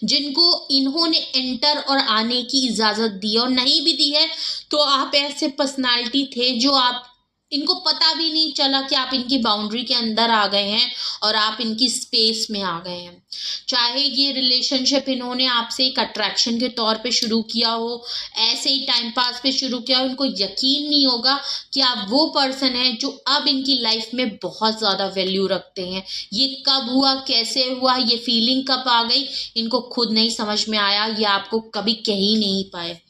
जिनको इन्होंने एंटर और आने की इजाज़त दी, और नहीं भी दी है तो आप ऐसे पर्सनालिटी थे जो आप इनको पता भी नहीं चला कि आप इनकी बाउंड्री के अंदर आ गए हैं और आप इनकी स्पेस में आ गए हैं। चाहे ये रिलेशनशिप इन्होंने आपसे एक अट्रैक्शन के तौर पे शुरू किया हो, ऐसे ही टाइम पास पे शुरू किया हो, इनको यकीन नहीं होगा कि आप वो पर्सन हैं जो अब इनकी लाइफ में बहुत ज़्यादा वैल्यू रखते हैं। ये कब हुआ, कैसे हुआ, ये फीलिंग कब आ गई, इनको खुद नहीं समझ में आया, ये आपको कभी कह ही नहीं पाए।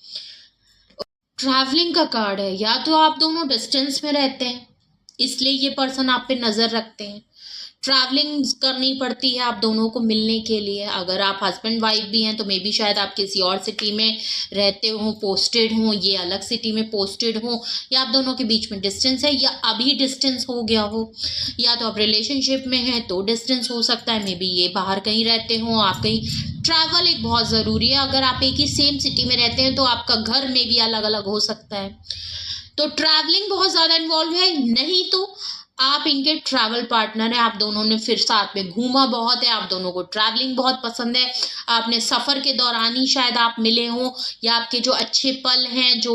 ट्रैवलिंग का कार्ड है, या तो आप दोनों डिस्टेंस में रहते हैं इसलिए ये पर्सन आप पे नज़र रखते हैं, ट्रैवलिंग करनी पड़ती है आप दोनों को मिलने के लिए। अगर आप हस्बैंड वाइफ भी हैं तो मे बी शायद आप किसी और सिटी में रहते हो, पोस्टेड हो, ये अलग सिटी में पोस्टेड हो, या आप दोनों के बीच में डिस्टेंस है, या अभी डिस्टेंस हो गया हो, या तो आप रिलेशनशिप में हैं तो डिस्टेंस हो सकता है, मे बी ये बाहर कहीं रहते हो, आप कहीं। ट्रैवल एक बहुत ज़रूरी है। अगर आप एक ही सेम सिटी में रहते हैं तो आपका घर में भी अलग अलग हो सकता है, तो ट्रैवलिंग बहुत ज़्यादा इन्वॉल्व है। नहीं तो आप इनके ट्रैवल पार्टनर हैं, आप दोनों ने फिर साथ में घूमा बहुत है, आप दोनों को ट्रैवलिंग बहुत पसंद है, आपने सफ़र के दौरान ही शायद आप मिले हों, या आपके जो अच्छे पल हैं जो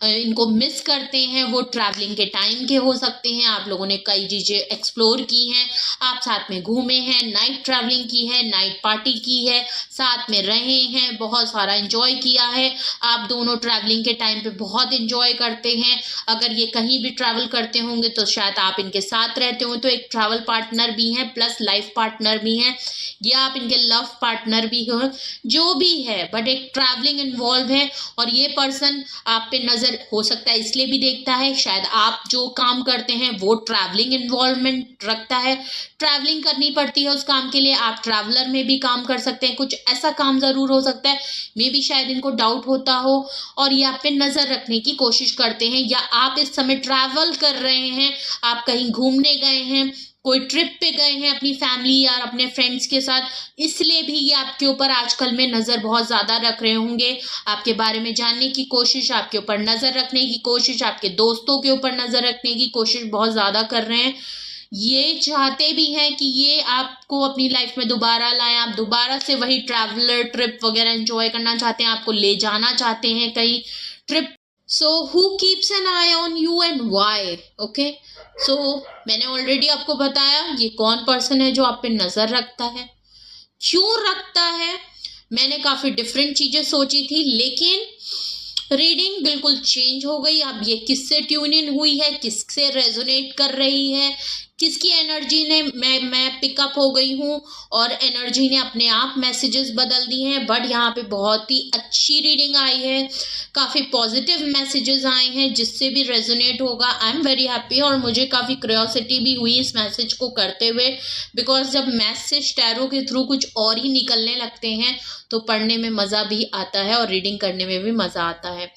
इनको मिस करते हैं वो ट्रैवलिंग के टाइम के हो सकते हैं। आप लोगों ने कई चीज़ें एक्सप्लोर की हैं, आप साथ में घूमे हैं, नाइट ट्रैवलिंग की है, नाइट पार्टी की है, साथ में रहे हैं, बहुत सारा एंजॉय किया है। आप दोनों ट्रैवलिंग के टाइम पे बहुत एंजॉय करते हैं। अगर ये कहीं भी ट्रैवल करते होंगे तो शायद आप इनके साथ रहते हो, तो एक ट्रैवल पार्टनर भी हैं प्लस लाइफ पार्टनर भी हैं, या आप इनके लव पार्टनर भी हो, जो भी है, बट एक ट्रैवलिंग इन्वॉल्व है। और ये पर्सन आप पे नज़र हो सकता है इसलिए भी देखता है, शायद आप जो काम करते हैं वो ट्रैवलिंग इन्वॉल्वमेंट रखता है, ट्रैवलिंग करनी पड़ती है उस काम के लिए। आप ट्रैवलर में भी काम कर सकते हैं, कुछ ऐसा काम ज़रूर हो सकता है, मे बी शायद इनको डाउट होता हो और ये आप पे नज़र रखने की कोशिश करते हैं, या आप इस समय ट्रैवल कर रहे हैं, आप कहीं घूमने गए हैं, कोई ट्रिप पे गए हैं अपनी फैमिली या अपने फ्रेंड्स के साथ, इसलिए भी ये आपके ऊपर आजकल में नज़र बहुत ज़्यादा रख रहे होंगे। आपके बारे में जानने की कोशिश, आपके ऊपर नज़र रखने की कोशिश, आपके दोस्तों के ऊपर नज़र रखने की कोशिश बहुत ज़्यादा कर रहे हैं। ये चाहते भी हैं कि ये आपको अपनी लाइफ में दोबारा लाएं, आप दोबारा से वही ट्रैवलर ट्रिप वगैरह एंजॉय करना चाहते हैं, आपको ले जाना चाहते हैं कहीं trip. So who keeps an eye on you and why? Okay, so मैंने ऑलरेडी आपको बताया ये कौन पर्सन है जो आप पे नज़र रखता है, क्यों रखता है। मैंने काफ़ी डिफरेंट चीज़ें सोची थी, लेकिन रीडिंग बिल्कुल चेंज हो गई। अब ये किससे ट्यून इन हुई है, किससे रेजोनेट कर रही है, किसकी एनर्जी ने मैं पिकअप हो गई हूँ, और एनर्जी ने अपने आप मैसेजेस बदल दिए हैं। बट यहाँ पे बहुत ही अच्छी रीडिंग आई है, काफ़ी पॉजिटिव मैसेजेस आए हैं, जिससे भी रेजोनेट होगा आई एम वेरी हैप्पी। और मुझे काफ़ी क्यूरियोसिटी भी हुई इस मैसेज को करते हुए, बिकॉज जब मैसेज टैरो के थ्रू कुछ और ही निकलने लगते हैं तो पढ़ने में मज़ा भी आता है और रीडिंग करने में भी मज़ा आता है।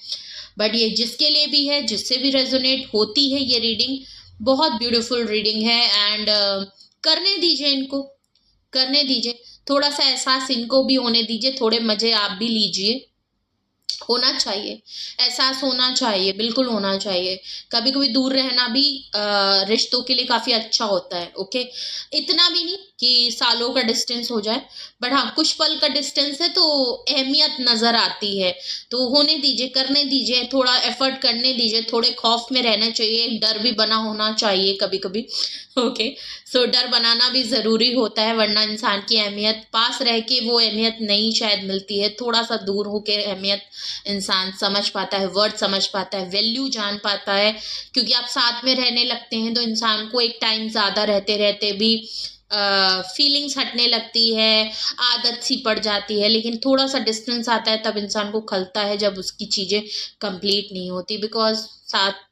बट ये जिसके लिए भी है, जिससे भी रेजोनेट होती है ये रीडिंग, बहुत ब्यूटीफुल रीडिंग है। एंड करने दीजिए, इनको करने दीजिए, थोड़ा सा एहसास इनको भी होने दीजिए, थोड़े मज़े आप भी लीजिए। होना चाहिए, एहसास होना चाहिए, बिल्कुल होना चाहिए। कभी कभी दूर रहना भी रिश्तों के लिए काफ़ी अच्छा होता है। ओके, इतना भी नहीं कि सालों का डिस्टेंस हो जाए, बट हाँ कुछ पल का डिस्टेंस है तो अहमियत नज़र आती है। तो होने दीजिए, करने दीजिए, थोड़ा एफर्ट करने दीजिए, थोड़े खौफ में रहना चाहिए, डर भी बना होना चाहिए कभी कभी। ओके, सो डर बनाना भी ज़रूरी होता है, वरना इंसान की अहमियत पास रह के वो अहमियत नहीं शायद मिलती है, थोड़ा सा दूर होकर अहमियत इंसान समझ पाता है, वर्ड समझ पाता है, वैल्यू जान पाता है। क्योंकि आप साथ में रहने लगते हैं तो इंसान को एक टाइम ज़्यादा रहते रहते भी फीलिंग्स हटने लगती है, आदत सी पड़ जाती है, लेकिन थोड़ा सा डिस्टेंस आता है तब इंसान को खलता है जब उसकी चीज़ें कंप्लीट नहीं होती। बिकॉज साथ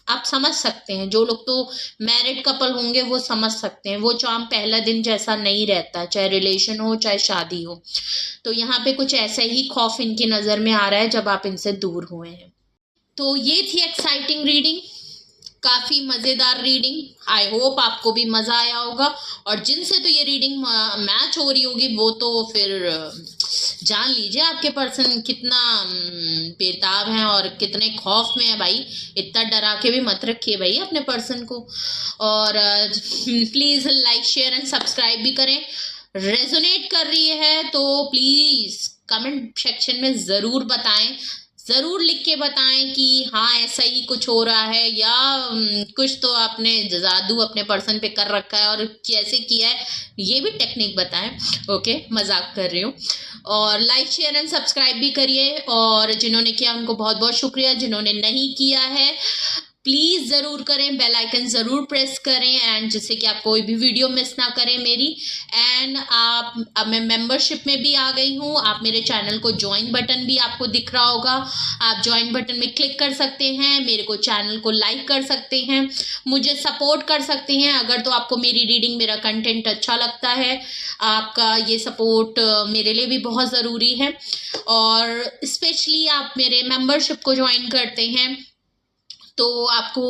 आप समझ सकते हैं, जो लोग तो मैरिड कपल होंगे वो समझ सकते हैं, वो चार्म पहला दिन जैसा नहीं रहता, चाहे रिलेशन हो चाहे शादी हो। तो यहाँ पे कुछ ऐसा ही खौफ इनकी नज़र में आ रहा है जब आप इनसे दूर हुए हैं। तो ये थी एक्साइटिंग रीडिंग, काफ़ी मज़ेदार रीडिंग। आई होप आपको भी मज़ा आया होगा, और जिनसे तो ये रीडिंग मैच हो रही होगी वो तो फिर जान लीजिए आपके पर्सन कितना बेताब हैं और कितने खौफ में है भाई। इतना डरा के भी मत रखिए भाई अपने पर्सन को। और please like share and subscribe भी करें। रेजोनेट कर रही है तो प्लीज़ कमेंट सेक्शन में ज़रूर बताएं, ज़रूर लिख के बताएं कि हाँ ऐसा ही कुछ हो रहा है या कुछ तो आपने जादू अपने पर्सन पे कर रखा है और कैसे किया है, ये भी टेक्निक बताएं। ओके, मजाक कर रही हूँ। और लाइक शेयर एंड सब्सक्राइब भी करिए, और जिन्होंने किया उनको बहुत बहुत शुक्रिया, जिन्होंने नहीं किया है प्लीज़ ज़रूर करें, बेल आइकन ज़रूर प्रेस करें, एंड जिससे कि आप कोई भी वीडियो मिस ना करें मेरी। एंड अब मैं मेंबरशिप में भी आ गई हूँ, आप मेरे चैनल को ज्वाइन बटन भी आपको दिख रहा होगा, आप ज्वाइन बटन में क्लिक कर सकते हैं, मेरे को चैनल को लाइक कर सकते हैं, मुझे सपोर्ट कर सकते हैं। अगर तो आपको मेरी रीडिंग, मेरा कंटेंट अच्छा लगता है, आपका ये सपोर्ट मेरे लिए भी बहुत ज़रूरी है। और स्पेशली आप मेरे मेंबरशिप को ज्वाइन करते हैं तो आपको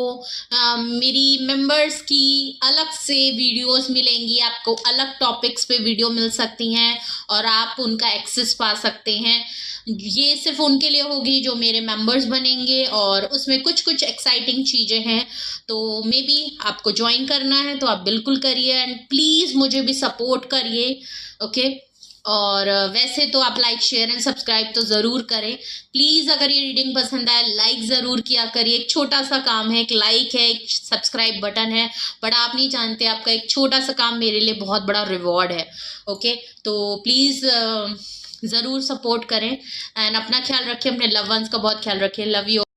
मेरी मेंबर्स की अलग से वीडियोस मिलेंगी, आपको अलग टॉपिक्स पे वीडियो मिल सकती हैं और आप उनका एक्सेस पा सकते हैं। ये सिर्फ उनके लिए होगी जो मेरे मेंबर्स बनेंगे, और उसमें कुछ कुछ एक्साइटिंग चीज़ें हैं। तो मे बी आपको ज्वाइन करना है तो आप बिल्कुल करिए, एंड प्लीज़ मुझे भी सपोर्ट करिए। ओके, और वैसे तो आप लाइक शेयर एंड सब्सक्राइब तो ज़रूर करें प्लीज़। अगर ये रीडिंग पसंद आए लाइक ज़रूर किया करिए, एक छोटा सा काम है, एक लाइक है, एक सब्सक्राइब बटन है, बट आप नहीं जानते आपका एक छोटा सा काम मेरे लिए बहुत बड़ा रिवॉर्ड है। ओके, तो प्लीज़ ज़रूर सपोर्ट करें, एंड अपना ख्याल रखिए, अपने लव वंस का बहुत ख्याल रखिए। Love you.